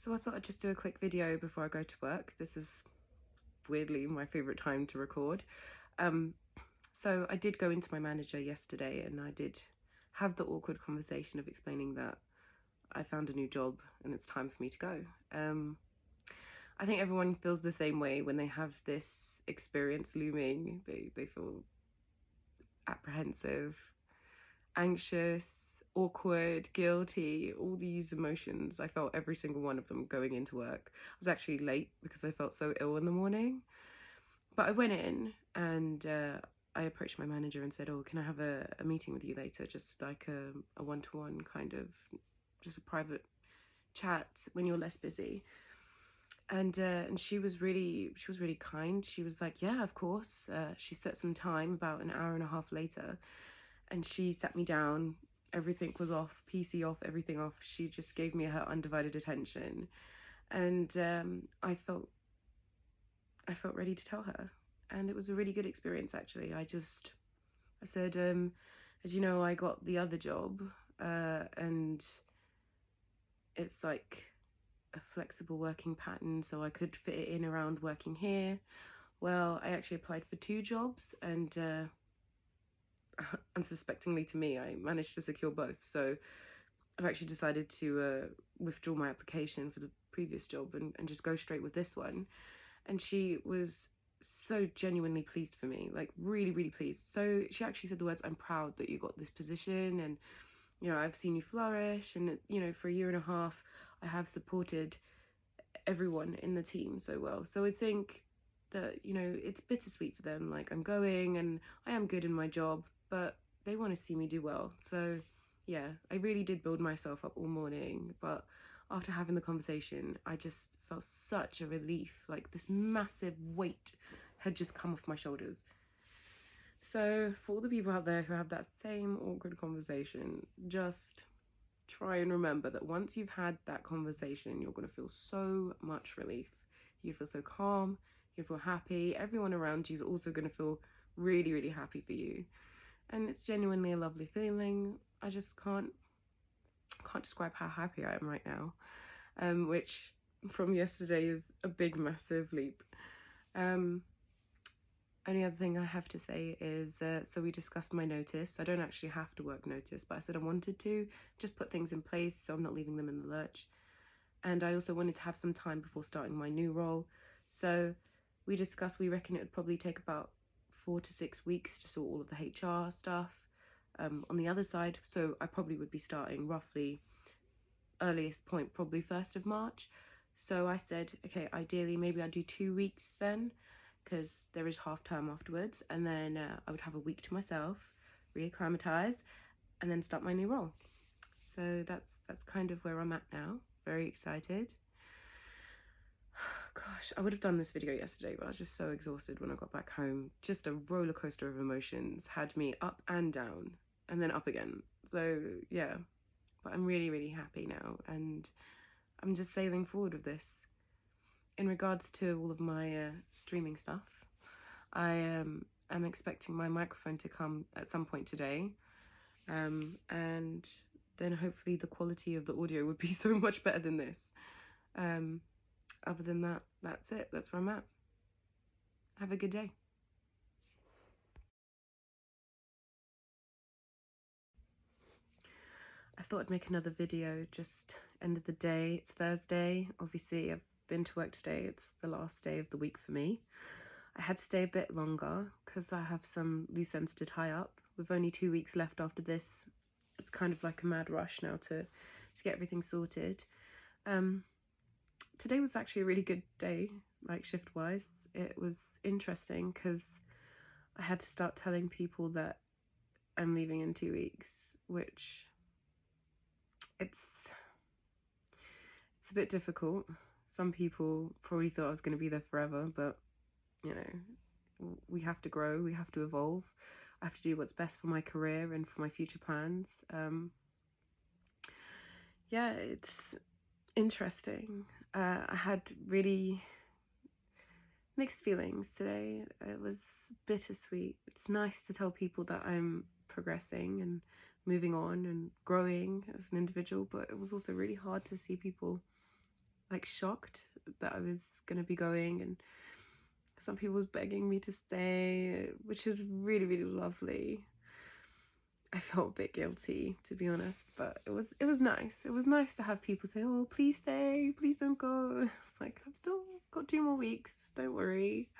So I thought I'd just do a quick video before I go to work. This is weirdly my favourite time to record. So I did go into my manager yesterday and I did have the awkward conversation of explaining that I found a new job and it's time for me to go. I think everyone feels the same way when they have this experience looming. They feel apprehensive, anxious, awkward, guilty, all these emotions. I felt every single one of them going into work. I was actually late because I felt so ill in the morning. But I went in and I approached my manager and said, oh, can I have a meeting with you later? Just like a one-to-one kind of, just a private chat when you're less busy. And she was really kind. She was like, yeah, of course. She set some time about an hour and a half later and she sat me down. Everything was off, PC off, everything off. She just gave me her undivided attention. And I felt ready to tell her. And it was a really good experience, actually. I said, as you know, I got the other job and it's like a flexible working pattern, so I could fit it in around working here. Well, I actually applied for 2 jobs and unsuspectingly to me, I managed to secure both. So I've actually decided to withdraw my application for the previous job and just go straight with this one. And she was so genuinely pleased for me, like really pleased. So she actually said the words, I'm proud that you got this position and, you know, I've seen you flourish and, you know, for a year and a half, I have supported everyone in the team so well. So I think that, you know, it's bittersweet for them. Like I'm going and I am good in my job, but they want to see me do well. So yeah, I really did build myself up all morning, but after having the conversation, I just felt such a relief. Like this massive weight had just come off my shoulders. So for all the people out there who have that same awkward conversation, just try and remember that once you've had that conversation, you're going to feel so much relief. You feel so calm, you feel happy. Everyone around you is also going to feel really happy for you. And it's genuinely a lovely feeling. I just can't describe how happy I am right now, which from yesterday is a big, massive leap. Only other thing I have to say is, so we discussed my notice. I don't actually have to work notice, but I said I wanted to just put things in place so I'm not leaving them in the lurch. And I also wanted to have some time before starting my new role. So we discussed, we reckon it would probably take about 4 to 6 weeks to sort all of the HR stuff on the other side. So I probably would be starting roughly, earliest point, probably 1st of March. So I said, okay, ideally, maybe I'd do 2 weeks then, because there is half term afterwards, and then I would have a week to myself, reacclimatise, and then start my new role. So that's kind of where I'm at now. Very excited. Gosh, I would have done this video yesterday, but I was just so exhausted when I got back home. Just a roller coaster of emotions had me up and down, and then up again. So yeah, but I'm really happy now, and I'm just sailing forward with this. In regards to all of my streaming stuff, I am expecting my microphone to come at some point today, and then hopefully the quality of the audio would be so much better than this. Other than that, that's it. That's where I'm at. Have a good day. I thought I'd make another video, just end of the day. It's Thursday. Obviously, I've been to work today. It's the last day of the week for me. I had to stay a bit longer because I have some loose ends to tie up. With only 2 weeks left after this, it's kind of like a mad rush now to get everything sorted. Today was actually a really good day, like shift-wise. It was interesting because I had to start telling people that I'm leaving in 2 weeks, which it's a bit difficult. Some people probably thought I was going to be there forever, but you know, we have to grow, we have to evolve. I have to do what's best for my career and for my future plans. Yeah, it's interesting. I had really mixed feelings today. It was bittersweet. It's nice to tell people that I'm progressing and moving on and growing as an individual, but it was also really hard to see people like shocked that I was going to be going, and some people was begging me to stay, which is really, really lovely. I felt a bit guilty, to be honest, but it was nice. It was nice to have people say, "Oh, please stay, please don't go." It's like, I've still got 2 more weeks, don't worry.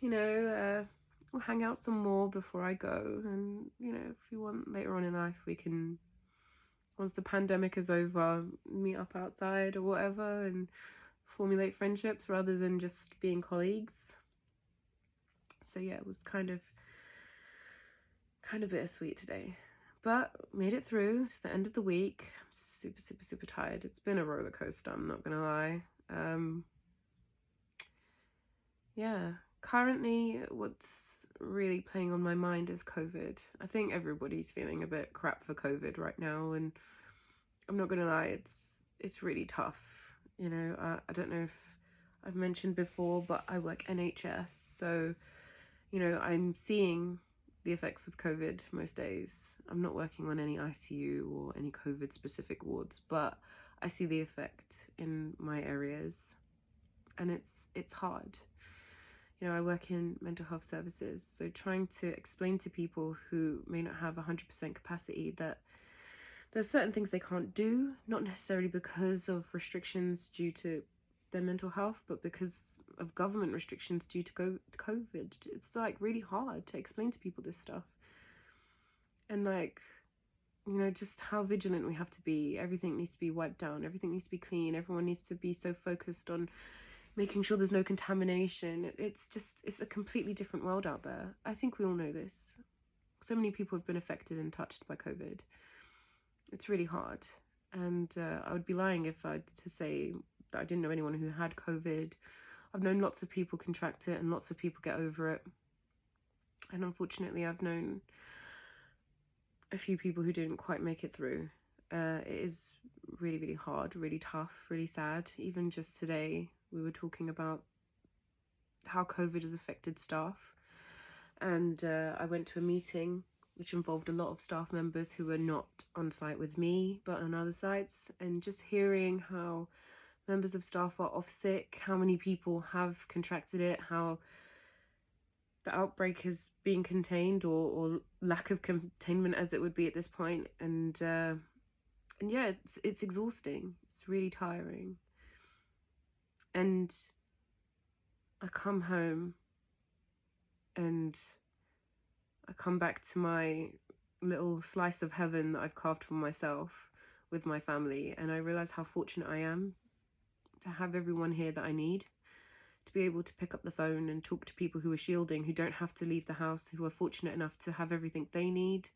We'll hang out some more before I go, and if you want later on in life, we can, once the pandemic is over, meet up outside or whatever and formulate friendships rather than just being colleagues. So yeah, it was kind of bittersweet today, but made it through. It's the end of the week. I'm super, super, super tired. It's been a roller coaster, I'm not gonna lie. Yeah, currently what's really playing on my mind is COVID. I think everybody's feeling a bit crap for COVID right now, and I'm not gonna lie, it's really tough. I don't know if I've mentioned before, but I work NHS, so I'm seeing the effects of COVID most days. I'm not working on any ICU or any COVID specific wards, but I see the effect in my areas, and it's hard. I work in mental health services, so trying to explain to people who may not have 100% capacity that there's certain things they can't do, not necessarily because of restrictions due to their mental health, but because of government restrictions due to COVID. It's like really hard to explain to people this stuff. And just how vigilant we have to be. Everything needs to be wiped down. Everything needs to be clean. Everyone needs to be so focused on making sure there's no contamination. It's a completely different world out there. I think we all know this. So many people have been affected and touched by COVID. It's really hard. And I would be lying if I to say that I didn't know anyone who had COVID. I've known lots of people contract it and lots of people get over it. And unfortunately, I've known a few people who didn't quite make it through. It is really, really hard, really tough, really sad. Even just today, we were talking about how COVID has affected staff. And I went to a meeting which involved a lot of staff members who were not on site with me, but on other sites. And just hearing how members of staff are off sick, how many people have contracted it, how the outbreak is being contained or lack of containment as it would be at this point. And yeah, it's exhausting. It's really tiring. And I come home and I come back to my little slice of heaven that I've carved for myself with my family, and I realize how fortunate I am to have everyone here that I need, to be able to pick up the phone and talk to people who are shielding, who don't have to leave the house, who are fortunate enough to have everything they need.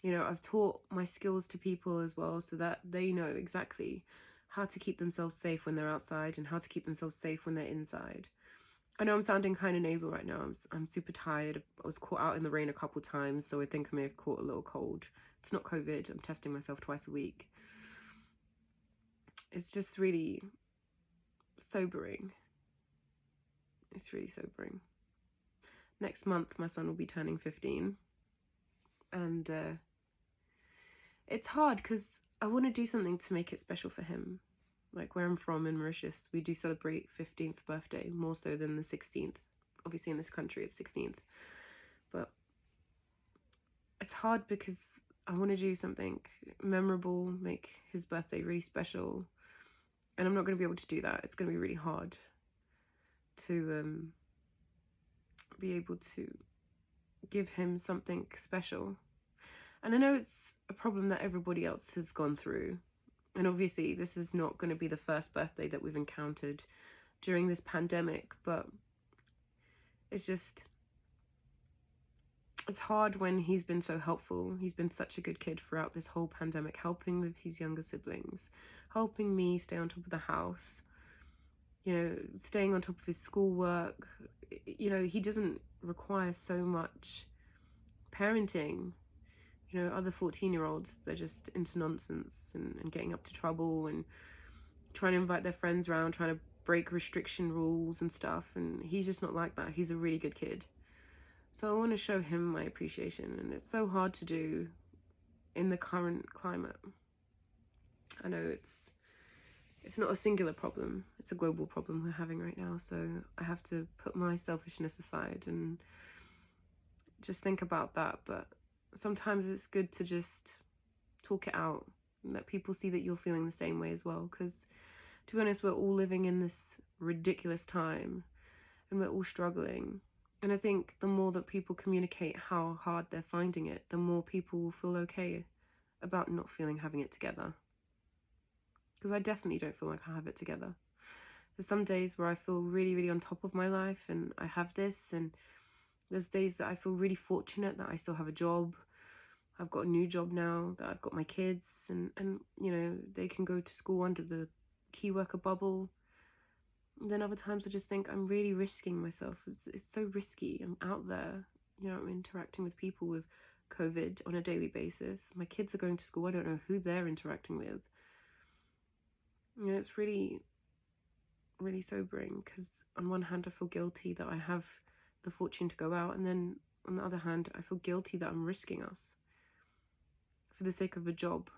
I've taught my skills to people as well, so that they know exactly how to keep themselves safe when they're outside and how to keep themselves safe when they're inside. I know I'm sounding kind of nasal right now. I'm super tired. I was caught out in the rain a couple times, so I think I may have caught a little cold. It's not COVID. I'm testing myself twice a week. It's just really sobering. It's really sobering. Next month, my son will be turning 15. And it's hard because I want to do something to make it special for him. Like where I'm from in Mauritius, we do celebrate 15th birthday more so than the 16th. Obviously in this country it's 16th. But it's hard because I want to do something memorable, make his birthday really special. And I'm not going to be able to do that. It's going to be really hard to be able to give him something special. And I know it's a problem that everybody else has gone through. And obviously this is not going to be the first birthday that we've encountered during this pandemic, but it's hard when he's been so helpful. He's been such a good kid throughout this whole pandemic, helping with his younger siblings, helping me stay on top of the house, staying on top of his schoolwork. He doesn't require so much parenting. Other 14-year-olds, they're just into nonsense and getting up to trouble and trying to invite their friends around, trying to break restriction rules and stuff. And he's just not like that. He's a really good kid. So I want to show him my appreciation. And it's so hard to do in the current climate. I know it's it's not a singular problem, it's a global problem we're having right now. So I have to put my selfishness aside and just think about that. But sometimes it's good to just talk it out and let people see that you're feeling the same way as well. Because to be honest, we're all living in this ridiculous time and we're all struggling. And I think the more that people communicate how hard they're finding it, the more people will feel okay about not feeling having it together. Because I definitely don't feel like I have it together. There's some days where I feel really, really on top of my life and I have this, and there's days that I feel really fortunate that I still have a job. I've got a new job now, that I've got my kids and you know, they can go to school under the key worker bubble. And then other times I just think I'm really risking myself. It's so risky. I'm out there, you know, I'm interacting with people with COVID on a daily basis. My kids are going to school. I don't know who they're interacting with. You know, it's really, really sobering because on one hand, I feel guilty that I have the fortune to go out. And then on the other hand, I feel guilty that I'm risking us for the sake of a job.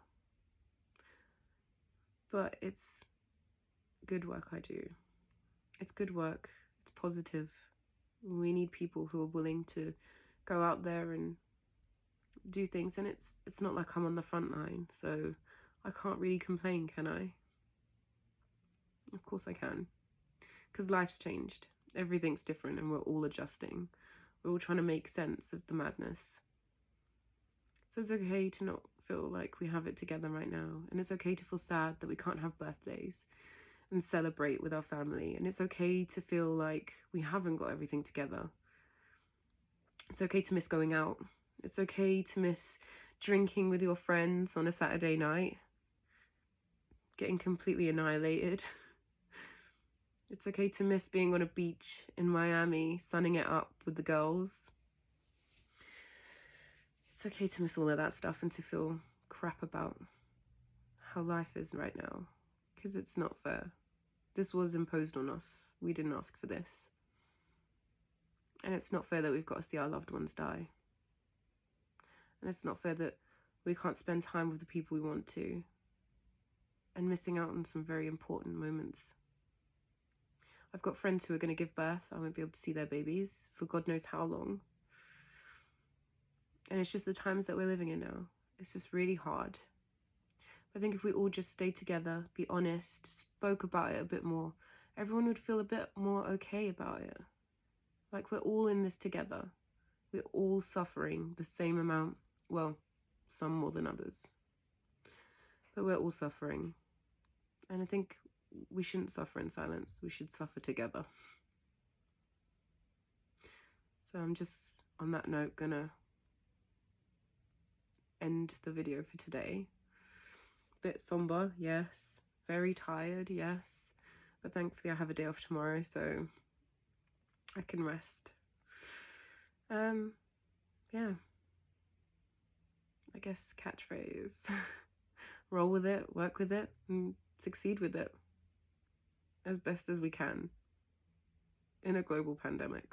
But it's good work I do. It's good work. It's positive. We need people who are willing to go out there and do things. And it's not like I'm on the front line, so I can't really complain, can I? Of course I can. Because life's changed. Everything's different and we're all adjusting. We're all trying to make sense of the madness. So it's okay to not feel like we have it together right now. And it's okay to feel sad that we can't have birthdays and celebrate with our family. And it's okay to feel like we haven't got everything together. It's okay to miss going out. It's okay to miss drinking with your friends on a Saturday night, getting completely annihilated. It's okay to miss being on a beach in Miami, sunning it up with the girls. It's okay to miss all of that stuff and to feel crap about how life is right now, because it's not fair. This was imposed on us. We didn't ask for this. And it's not fair that we've got to see our loved ones die. And it's not fair that we can't spend time with the people we want to, and missing out on some very important moments. I've got friends who are going to give birth. I won't be able to see their babies for God knows how long. And it's just the times that we're living in now. It's just really hard. I think if we all just stayed together, be honest, spoke about it a bit more, everyone would feel a bit more okay about it. Like we're all in this together. We're all suffering the same amount. Well, some more than others. But we're all suffering. And I think we shouldn't suffer in silence. We should suffer together. So I'm just, on that note, gonna end the video for today. Bit somber, yes. Very tired, yes. But thankfully I have a day off tomorrow, so I can rest. Yeah. I guess catchphrase. Roll with it, work with it, and succeed with it as best as we can in a global pandemic.